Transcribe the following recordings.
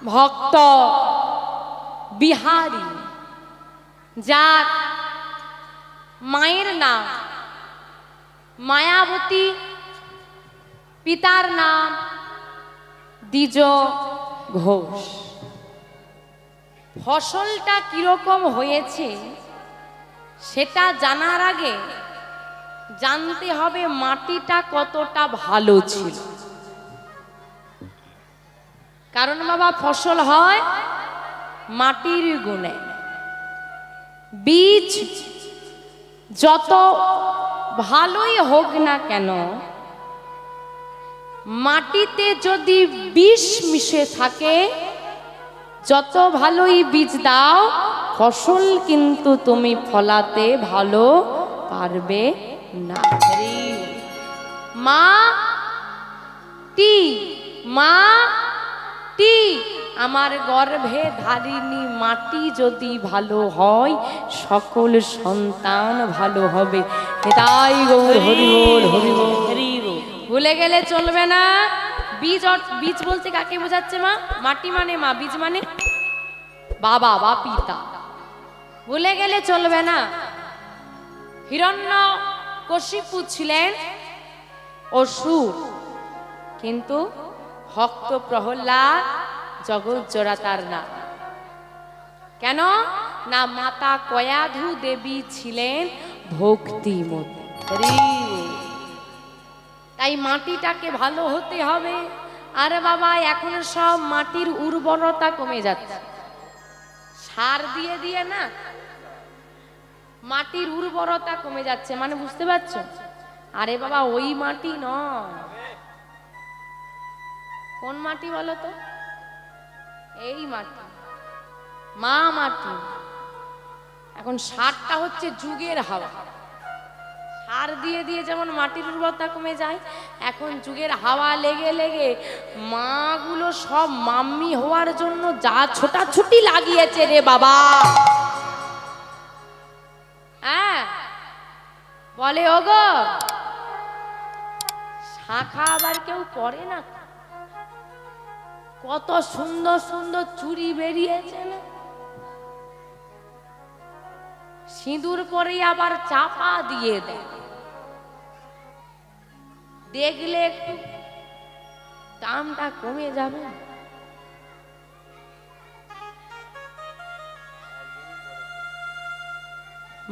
ভক্ত বিহারী, যার মায়ের নাম মায়াবতী, পিতার নাম দ্বিজ ঘোষ। ফসলটা কিরকম হয়েছে সেটা জানার আগে জানতে হবে মাটিটা কতটা ভালো ছিল। কারণ বাবা, ফসল হয় মাটির গুণে। বীজ যত ভালোই হোক না কেন, মাটিতে যদি বিষ মিশে থাকে, যত ভালোই বীজ দাও, ফসল কিন্তু তুমি ফলাতে ভালো পারবে না। মা টি, মা টি, আমার গর্ভে ধারিণী মাটি যদি ভালো হয়, সকল সন্তান ভালো হবে। তাই গৌর হরি বল, হরি বল, হরি বল। ভুলে গেলে চলবে না। বীজ, বীজ বলতে কাকে বোঝাচ্ছে মা? মাটি মানে মা, বীজ মানে বাবা বা পিতা। ভুলে গেলে চলবে না। হিরণ্যকশিপু ছিলেন অসুর, কিন্তু ভক্ত প্রহ্লাদ জগৎ জোড়া তার নাম। কেন না, মাতা কয়াধু দেবী ছিলেন ভক্তিমতী। তাই মাটিটাকে ভালো হতে হবে। আরে বাবা, এখন সব মাটির উর্বরতা কমে যাচ্ছে, সার দিয়ে দিয়ে না মাটির উর্বরতা কমে যাচ্ছে। মানে বুঝতে পারছো? আরে বাবা, ওই মাটি নয়। কোন মাটি বলো তো? এই মাটি, মা মাটি। এখন সারটা হচ্ছে যুগের হাওয়া। সার দিয়ে দিয়ে যেমন মাটির উর্বরতা কমে যায়, এখন যুগের হাওয়া লেগে লেগে মাগুলো সব মাম্মি হওয়ার জন্য যা ছোটাছুটি লাগিয়েছে রে বাবা। হ্যাঁ, বলে ওগো শাখা আবার কেউ পরে না। কত সুন্দর সুন্দর চুড়ি বেরিয়েছে না, সিঁদুর পরে আবার চাপা দিয়ে দেয়। দেখলে একটু দামটা কমে যাবে।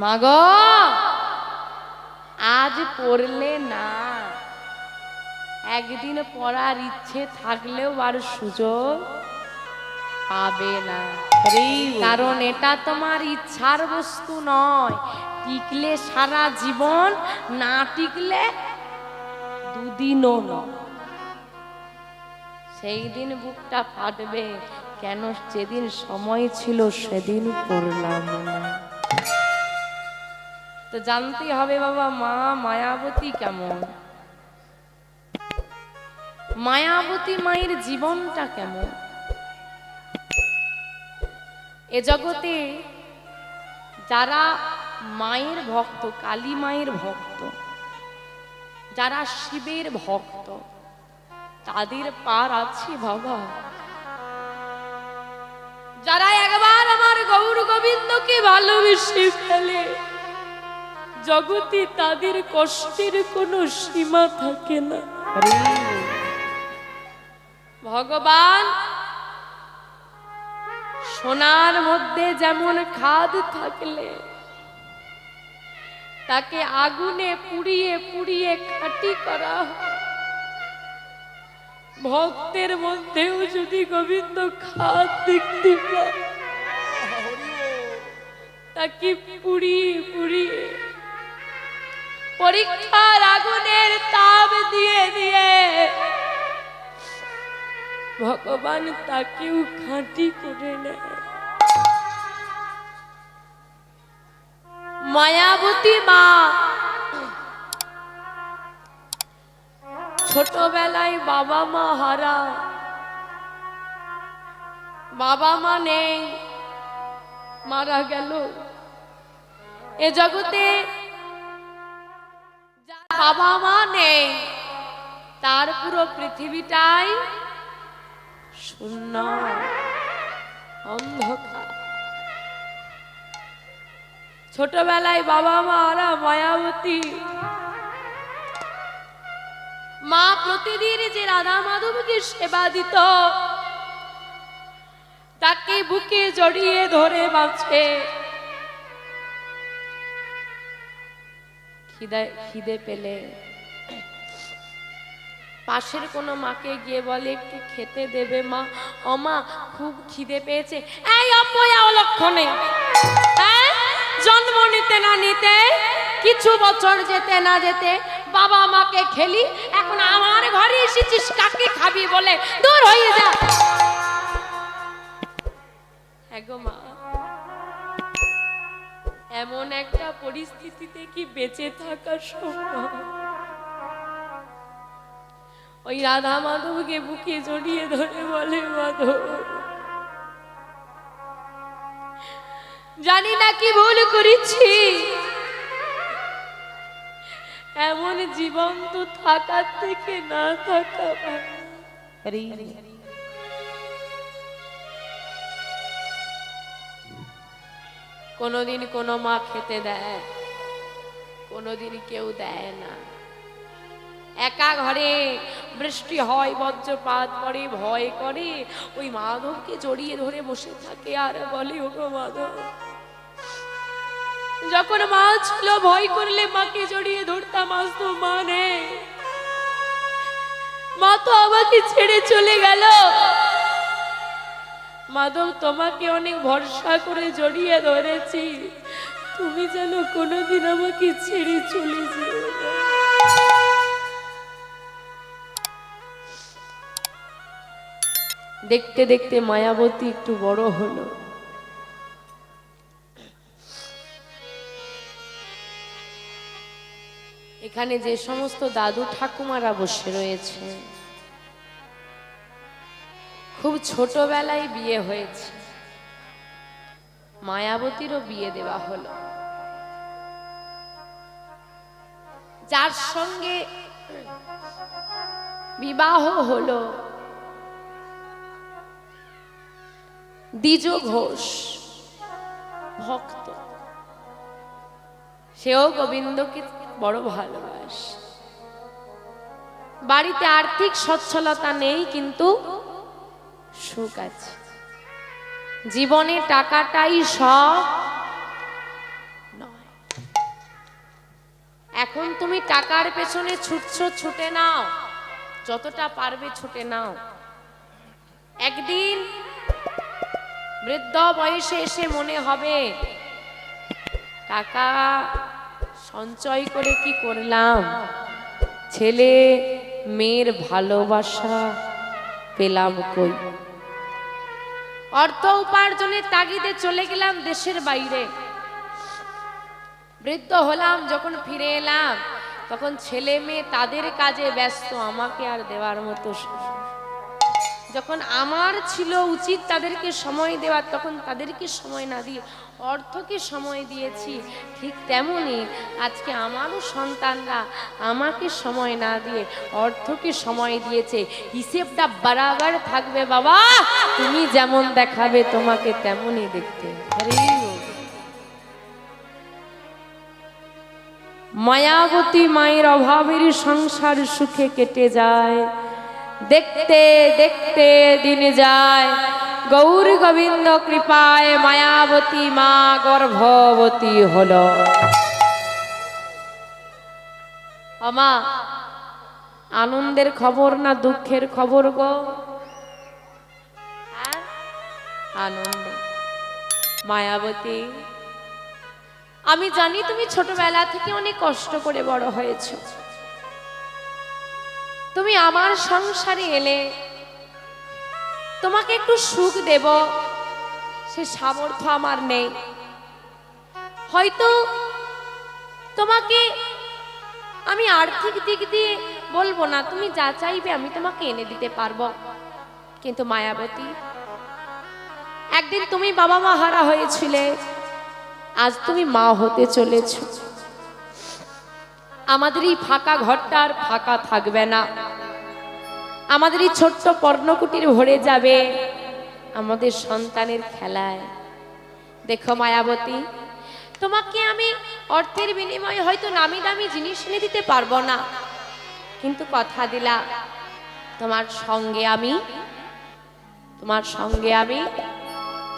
মাগো, আজ পড়লে না, একদিন পড়ার ইচ্ছে থাকলেও আর সুযোগ পাবে না। কারণ এটা তোমার ইচ্ছার বস্তু নয়। টিকলে সারা জীবন, না টিকলে দুদিনও নয়। সেই দিন বুকটা ফাটবে, কেন যেদিন সময় ছিল সেদিন পড়লাম না। তো জানতেই হবে বাবা, মা মায়াবতী কেমন, মায়াবতী মায়ের জীবনটা কেমন। এ জগতে যারা মায়ের ভক্ত, কালী মায়ের ভক্ত, যারা শিবের ভক্ত, তাদের পার আছে বাবা। যারা একবার আমার গৌর গোবিন্দকে ভালোবেসে ফেলে, জগতে তাদের কষ্টের কোনো সীমা থাকে না। ভগবান সোনার মধ্যে যেমন খাদ থাকলে তাকে আগুনে পুড়িয়ে পুড়িয়ে খাঁটি করা, ভক্তের মধ্যেও যদি গোবিন্দ খাদ দেখতে পায়, তাকে পুড়িয়ে পুড়িয়ে পরীক্ষার আগুনের তাপ দিয়ে দিয়ে ভগবান তাকেও খাঁটি করে নেয়। মায়াবতী মা ছোটবেলায় বাবা মা হারা, বাবা মা নেই, মারা গেল। এ জগতে বাবা মা নেই, তার পুরো পৃথিবীটাই শূন্য। অন্ধকার। ছোটবেলায় বাবা মা ওরা মায়াবতী মা প্রতিদিন যে রাধা মাধবকে সেবা দিত, তাকে বুকে জড়িয়ে ধরে বাঁচে। খিদে পেলে পাশের কোনো মাকে গিয়ে বলে একটু খেতে দেবে মা, ও মা খুব খিদে পেয়েছে। এই অপয়া অলক্ষণে, জন্ম নিতে না নিতে, কিছু বছর যেতে না যেতে বাবা মাকে খেলি, এখন আমার ঘরে এসেছিস কাকে খাবি বলে, দূর হয়ে যা। এগো মা, এমন একটা পরিস্থিতিতে কি বেঁচে থাকা সম্ভব? ওই রাধা মাধবকে বুকে জড়িয়ে ধরে বলে, মাধব জানি না কি ভুল করেছি, এমন জীবন তো থাকার থেকে না থাকা ভালো। কোনোদিন কোনো মা খেতে দেয়, কোনোদিন কেউ দেয় না। একা ঘরে বৃষ্টি হয়, বজ্রপাত পড়ে, ভয় করে, ওই মাধবকে জড়িয়ে ধরে বসে থাকে আর বলে, ওগো মাধব। যখন মা ছিল ভয় করলে মাকে জড়িয়ে ধরতাম, আজ তো মা নেই, মা তো আমাকে ছেড়ে চলে গেল। মাধব তোমাকে অনেক ভরসা করে জড়িয়ে ধরেছি, তুমি যেন কোনোদিন আমাকে ছেড়ে চলে যেও না। দেখতে দেখতে মায়াবতী একটু বড় হলো। এখানে যে সমস্ত দাদু ঠাকুমারা বসে রয়েছে, খুব ছোটবেলায় বিয়ে হয়েছে। মায়াবতীরও বিয়ে দেওয়া হলো। যার সঙ্গে বিবাহ হলো দ্বিজ ঘোষ, ভক্ত, সেও গোবিন্দকে বড় ভালোবাসে। বাড়িতে আর্থিক সচ্ছলতা নেই, কিন্তু সুখ আছে। জীবনে টাকাটাই সব নয়। এখন তুমি টাকার পেছনে ছুটছো, ছুটে নাও, যতটা পারবে ছুটে নাও। একদিন বৃদ্ধ বয়সে এসে মনে হবে, টাকা সঞ্চয় করে কি করলাম, ছেলে মেয়ের ভালোবাসা পেলাম কই। অর্থ উপার্জনের তাগিদে চলে গেলাম দেশের বাইরে। বৃদ্ধ হলাম, যখন ফিরে এলাম তখন ছেলে মেয়ে তাদের কাজে ব্যস্ত, আমাকে আর দেওয়ার মতো সময়। যখন আমার ছিল উচিত তাদেরকে সময় দেওয়ার, তখন তাদেরকে সময় না দিয়ে অর্থকে সময় দিয়েছি। ঠিক তেমনি আজকে আমারও সন্তানরা আমাকে সময় না দিয়ে অর্থকে সময় দিয়েছে। হিসেবটা বরাবর থাকবে বাবা, তুমি যেমন দেখাবে তোমাকে তেমনই দেখতে। মায়াবতী মায়ের অভাবের সংসার সুখে কেটে যায়। দেখতে দেখতে দিন যায়, গৌর গোবিন্দ কৃপায় মায়াবতী মা গর্ভবতী হল। আমা, আনন্দের খবর না দুঃখের খবর গো? আনন্দ। মায়াবতী, আমি জানি তুমি ছোটবেলা থেকে অনেক কষ্ট করে বড় হয়েছো। তুমি আমার সংসারে এলে তোমাকে একটু সুখ দেব, সে সামর্থ্য আমার নেই। হয়তো তোমাকে আমি আর্থিক দিক দিয়ে বলবো না, তুমি যা চাইবে আমি তোমাকে এনে দিতে পারবো। কিন্তু মায়াবতী, একদিন তুমি বাবা মা হারা হয়েছিলে, আজ তুমি মা হতে চলেছ। আমাদের এই ফাঁকা ঘরটা আর ফাঁকা থাকবে না, আমাদের এই ছোট্ট পর্ণকুটির ভরে যাবে আমাদের সন্তানের খেলায়। দেখো মায়াবতী, তোমাকে আমি অর্থের বিনিময়ে হয়তো নামি দামি জিনিস এনে দিতে পারবো না, কিন্তু কথা দিলাম তোমার সঙ্গে আমি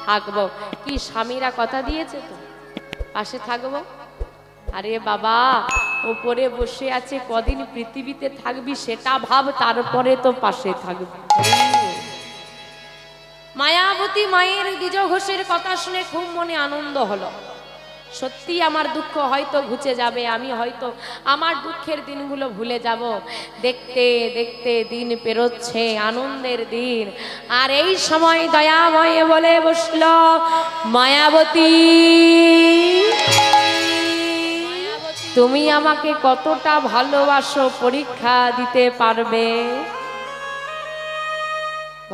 থাকবো। কি স্বামীরা কথা দিয়েছে তো, পাশে থাকবো। আরে বাবা, উপরে বসে আছে, কদিন পৃথিবীতে থাকবি সেটা ভাব, তারপরে তো পাশে থাকবি। মায়াবতী মায়ের দ্বিজ ঘোষের কথা শুনে খুব মনে আনন্দ হলো। সত্যি আমার দুঃখ হয়তো ঘুচে যাবে, আমি হয়তো আমার দুঃখের দিনগুলো ভুলে যাব। দেখতে দেখতে দিন পেরোচ্ছে, আনন্দের দিন। আর এই সময় দয়াময় বলে বসল, মায়াবতী, তুমি আমাকে কতটা ভালোবাসো পরীক্ষা দিতে পারবে?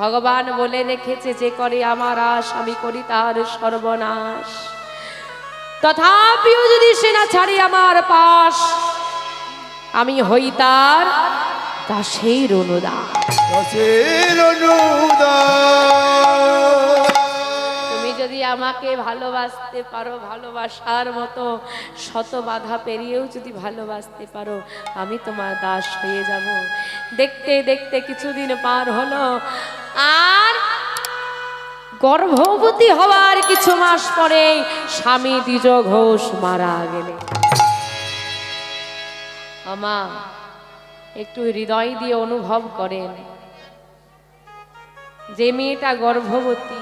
ভগবান বলে রেখেছে, যে করে আমার আশ আমি করি তার সর্বনাশ। তথাপিও যদি সে না ছাড়ি আমার পাশ, আমি হই তার দাসের অনুদাস। তুমি যদি আমাকে ভালোবাসতে পারো, ভালোবাসার মতো শত বাধা পেরিয়েও যদি ভালোবাসতে পারো, আমি তোমার দাস হয়ে যাব। দেখতে দেখতে কিছুদিন পার হলো, আর গর্ভবতী হওয়ার কিছু মাস পরে স্বামী দ্বিজ ঘোষ মারা গেলে। আমা একটু হৃদয় দিয়ে অনুভব করেন, যে মেয়েটা গর্ভবতী,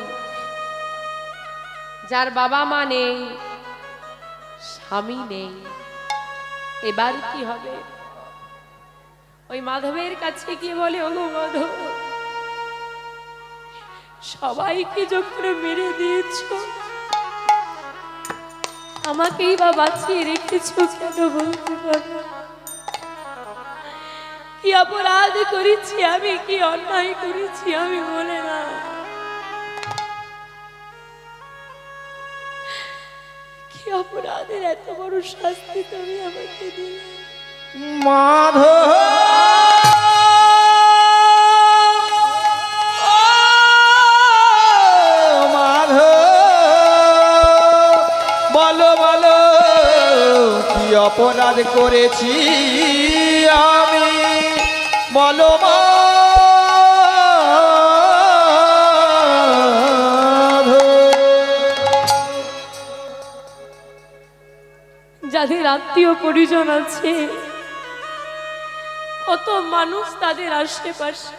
যার বাবা মা নেই, স্বামী নেই, এবার কি হবে? ওই মাধবের কাছে গিয়ে বলে, ওগো মাধব, সবাইকে যখন মেরে দিয়েছ, আমাকেই বা বাঁচিয়ে রেখেছ কেন বলতে পারো? কি অপরাধ করেছি আমি, কি অন্যায় করেছি আমি, বলে না। কি অপরাধের এত বড় শাস্তি তুমি আমাকে দিলে? মাধব অপরাধ করেছি আমি, বলো যাদের আত্মীয় পরিজন আছে, কত মানুষ তাদের আশেপাশে,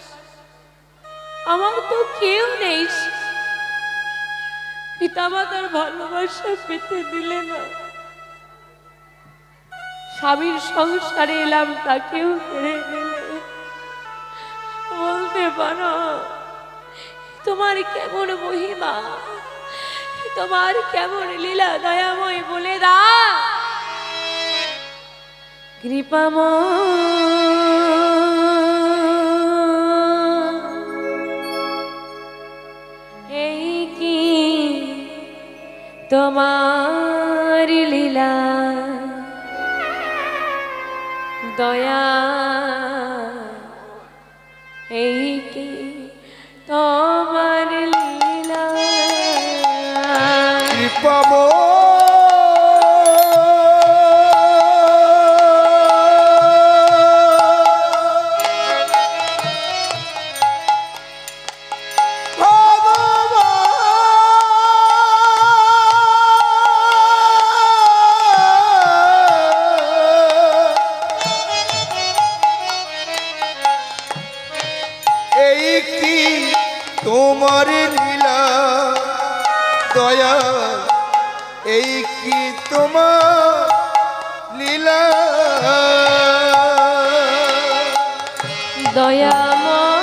আমার তো কেউ নেই। পিতামাতার ভালোবাসা পেতে দিলে না, স্বামীর সংসারে এলাম তাকেও কেড়ে নিলে। বলতে পারো তোমার কেমন মহিমা, তোমার কেমন লীলা দয়াময়, বলে দা কৃপাময়। এই কি তোমার লীলা দয়া, এই কি তোমার লীলা? কৃপাময় তোমার লীলা দয়া, এই কি তোমার লীলা দয়াময়।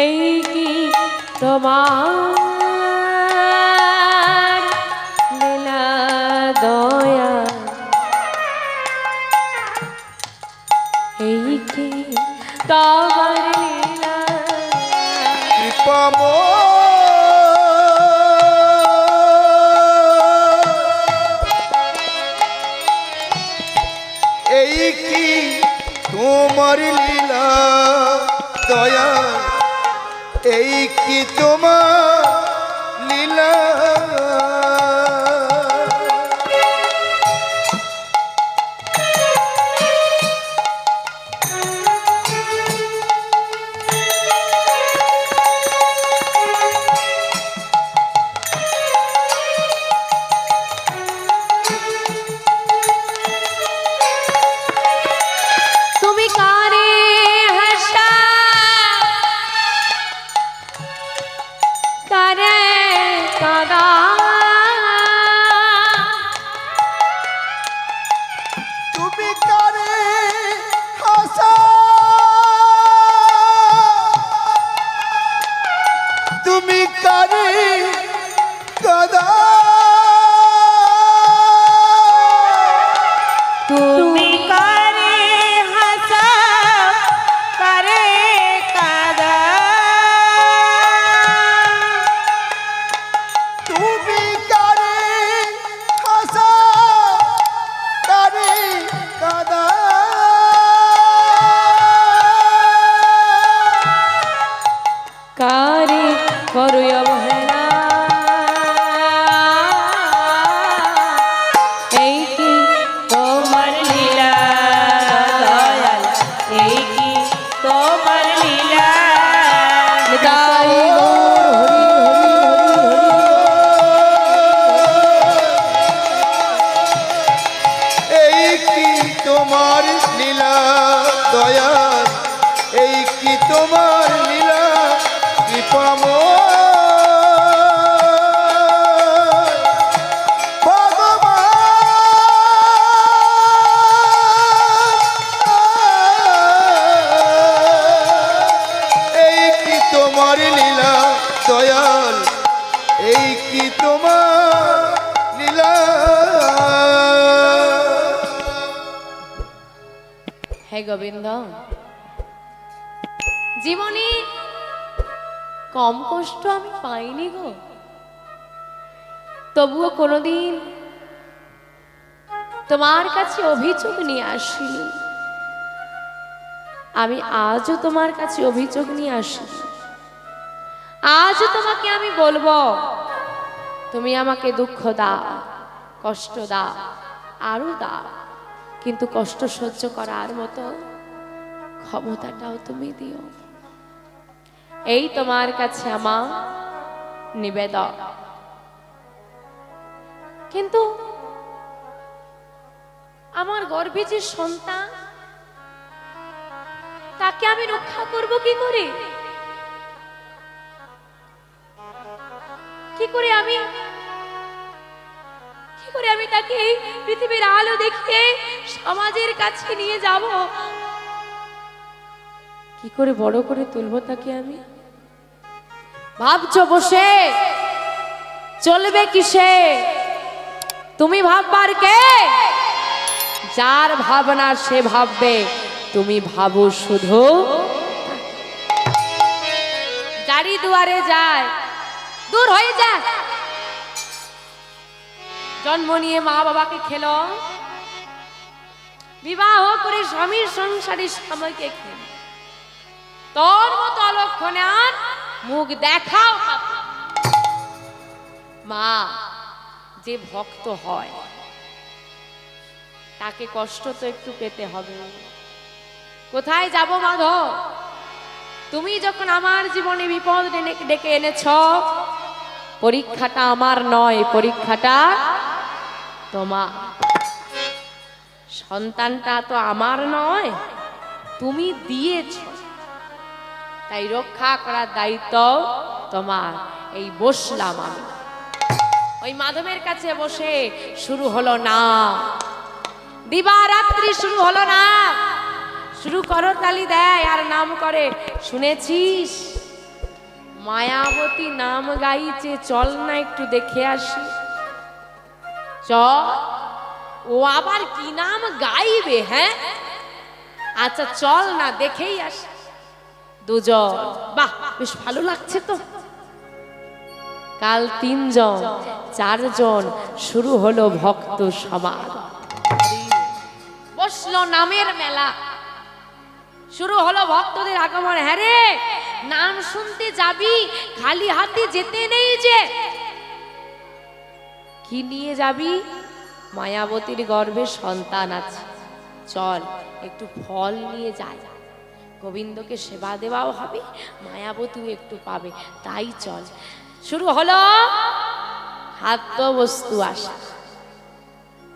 এই কি তোমার লীলা দয়া, এই কি তোমার লীলা? কৃপাময় এই কি তোমার লীলা দয়া এই কি তোমার লীলা তুমি কারে হাসা কারে কাদা তুমি কারে হাসা তুমি কারে কাদা তুমি কারে হাসা কারে কাদা তুমি কারে হাসা কারে কাদা কারে করো অবহেলা এই কি তোমার লীলা দয়াল এই কি তোমার লীলা নিতাই গৌর হরি এই কি তোমার লীলা দয়াল এই কি তোমার লীলা কৃপাময় ভগবান এই কি তোমার লীলা দয়াল এই কি তোমার লীলা হে গোবিন্দ জীবনে কম কষ্ট আমি পাইনি গো, তবুও কোনোদিন তোমার কাছে অভিযোগ নিয়ে আসিনি। আমি আজও তোমার কাছে অভিযোগ নিয়ে আসি। আজও তোমাকে আমি বলবো তুমি আমাকে দুঃখ দাও, কষ্ট দাও, আরো দাও, কিন্তু কষ্ট সহ্য করার মতো ক্ষমতাটাও তুমি দিও। এই তোমার কাছে আমার নিবেদন। কিন্তু আমার গর্ভে যে সন্তান তাকে আমি রক্ষা করব কি করে? কি করে আমি তাকে এই পৃথিবীর আলো দেখিয়ে সমাজের কাছে নিয়ে যাব? কি করে বড় করে তুলবো তাকে আমি? ভাবছো বসে চলবে কিসে? তুমি ভাববার কে? যার ভাবনা সে ভাববে। তুমি ভাবো শুধু যারি দুয়ারে যায় দূর হয়ে যায়। জন্ম নিয়ে মা বাবাকে খেলো, বিবাহ করে স্বামীর সংসারের সময়কে খেলো, তোর মতো অলক্ষণে আর মুখ দেখাও। মা যে ভক্ত হয় তাকে কষ্ট তো একটু পেতে হবে। কোথায় যাব মাধব? তুমি যখন আমার জীবনে বিপদ ডেকে এনেছ, পরীক্ষাটা আমার নয়, পরীক্ষাটা তোমার। সন্তানটা তো আমার নয়, তুমি দিয়েছ, তাই রক্ষা করার দায়িত্ব তোমার। এই বসলাম আমি, ওই মাধবের কাছে বসে শুরু হলো না, দিবারাত্রি শুরু হলো না। শুরু করো তালি দেয় আর নাম করে, শুনেছিস মায়াবতী নাম গাইছে, চল না একটু দেখে আসি। চল। ও আবার কি নাম গাইবে? হ্যাঁ আচ্ছা চল না দেখেই আসি। দুজন, বাহ বেশ ভালো লাগছে তো। কাল 3 জন 4 জন, শুরু হলো ভক্ত সমাজ। বসলো নামের মেলা, শুরু হলো ভক্তদের আগমন। হ্যাঁ রে, নাম শুনতে যাবি, খালি হাতে যেতে নেই যে। কি নিয়ে যাবি? মায়াবতীর গর্ভে সন্তান আছে, চল একটু ফল নিয়ে যাই, গোবিন্দকে সেবা দেওয়াও হবে, মায়াবতীও একটু পাবে, তাই চল। শুরু হলো খাদ্য বস্তু আসা।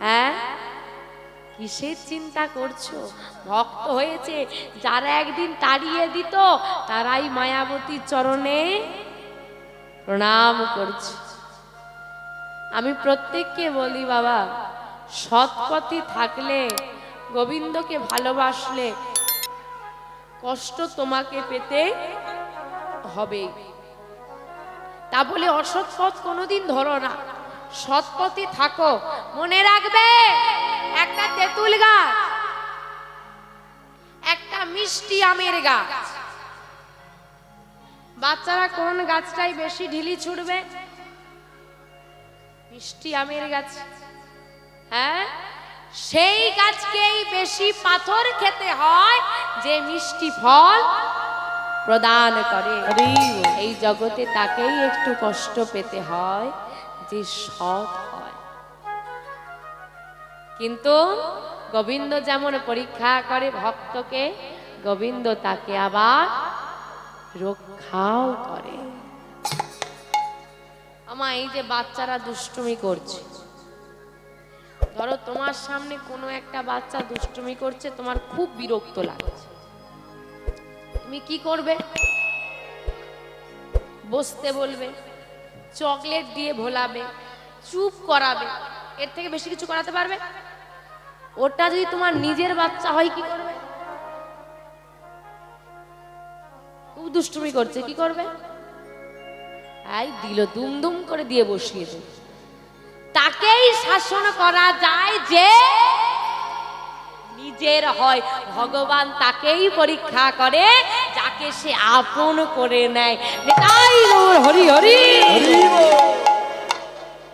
হ্যাঁ, কিসের চিন্তা করছো? ভক্ত হয়েছে যারা একদিন তাড়িয়ে দিত, তারাই মায়াবতীর চরণে প্রণাম করছে। আমি প্রত্যেককে বলি, বাবা, সৎ পথে থাকলে, গোবিন্দকে ভালোবাসলে কষ্ট তোমাকে পেতে হবে। তা বলে অসৎ পথ কোনোদিন ধরো না, সৎ পথে থাকো। মনে রাখবে, একটা তেঁতুল গাছ, একটা মিষ্টি আমের গাছ, বাচ্চারা কোন গাছটাই বেশি ঢিলি ছুটবে? মিষ্টি আমের গাছ। হ্যাঁ, সেই গাছকেই বেশি পাথর খেতে হয় যে মিষ্টি ফল প্রদান করে। এই জগতে তাকেই একটু কষ্ট পেতে হয় যে সৎ হয়। কিন্তু গোবিন্দ যেমন পরীক্ষা করে ভক্তকে, গোবিন্দ তাকে আবার রক্ষাও করে। আমার এই যে বাচ্চারা দুষ্টুমি করছে, ধরো তোমার সামনে কোনো একটা বাচ্চা দুষ্টুমি করছে, তোমার খুব বিরক্ত লাগছে, তুমি কি করবে? বসতে বলবে, চকলেট দিয়ে ভোলাবে, চুপ করাবে, এর থেকে বেশি কিছু করাতে পারবে? ওটা যদি তোমার নিজের বাচ্চা হয় কি করবে? খুব দুষ্টুমি করছে, কি করবে? এই দিল দুমদুম করে দিয়ে বসিয়ে দেবে। তাকেই শাসন করা যায় যে নিজের হয়। ভগবান তাকেই পরীক্ষা করে যাকে সে আপন করে নেয়। তাই হরি হরি।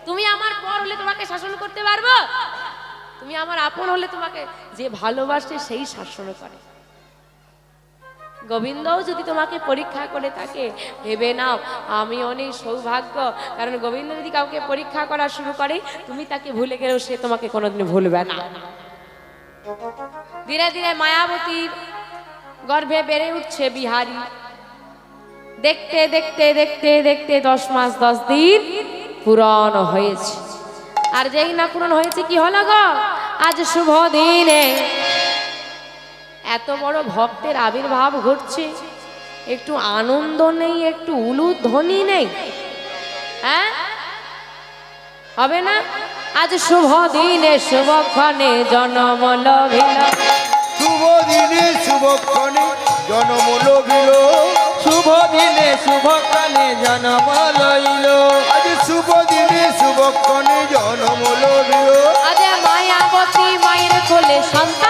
তুমি আমার পর হলে তোমাকে শাসন করতে পারবো? তুমি আমার আপন হলে তোমাকে যে ভালোবাসে সেই শাসন করে। গোবিন্দও যদি তোমাকে পরীক্ষা করে থাকে, ভেবে নাও আমি অনেক সৌভাগ্য, কারণ গোবিন্দ যদি কাউকে পরীক্ষা করা শুরু করে, তুমি তাকে ভুলে গেলেও সে তোমাকে কোনোদিন ভুলবে না। ধীরে ধীরে মায়াবতীর গর্ভে বেড়ে উঠছে বিহারী। দেখতে দেখতে দেখতে দেখতে 10 মাস 10 দিন পূরণ হয়েছে। আর যেই না পূরণ হয়েছে, কি হলো গো? আজ শুভ দিনে এত বড় ভক্তের আবির্ভাব ঘটছে, একটু আনন্দ নেই, একটু উলুধ্বনি নেই? হ্যাঁ, হবে না? আজ শুভ দিনে শুভক্ষণে জনম লভিল, শুভ দিনে শুভক্ষণে জনম লভিল, শুভ দিনে শুভক্ষণে জন্ম লইল। আজ শুভ দিনে শুভক্ষণে জনম লভিল। আজ মায়াবতী মায়ের কোলে সন্তান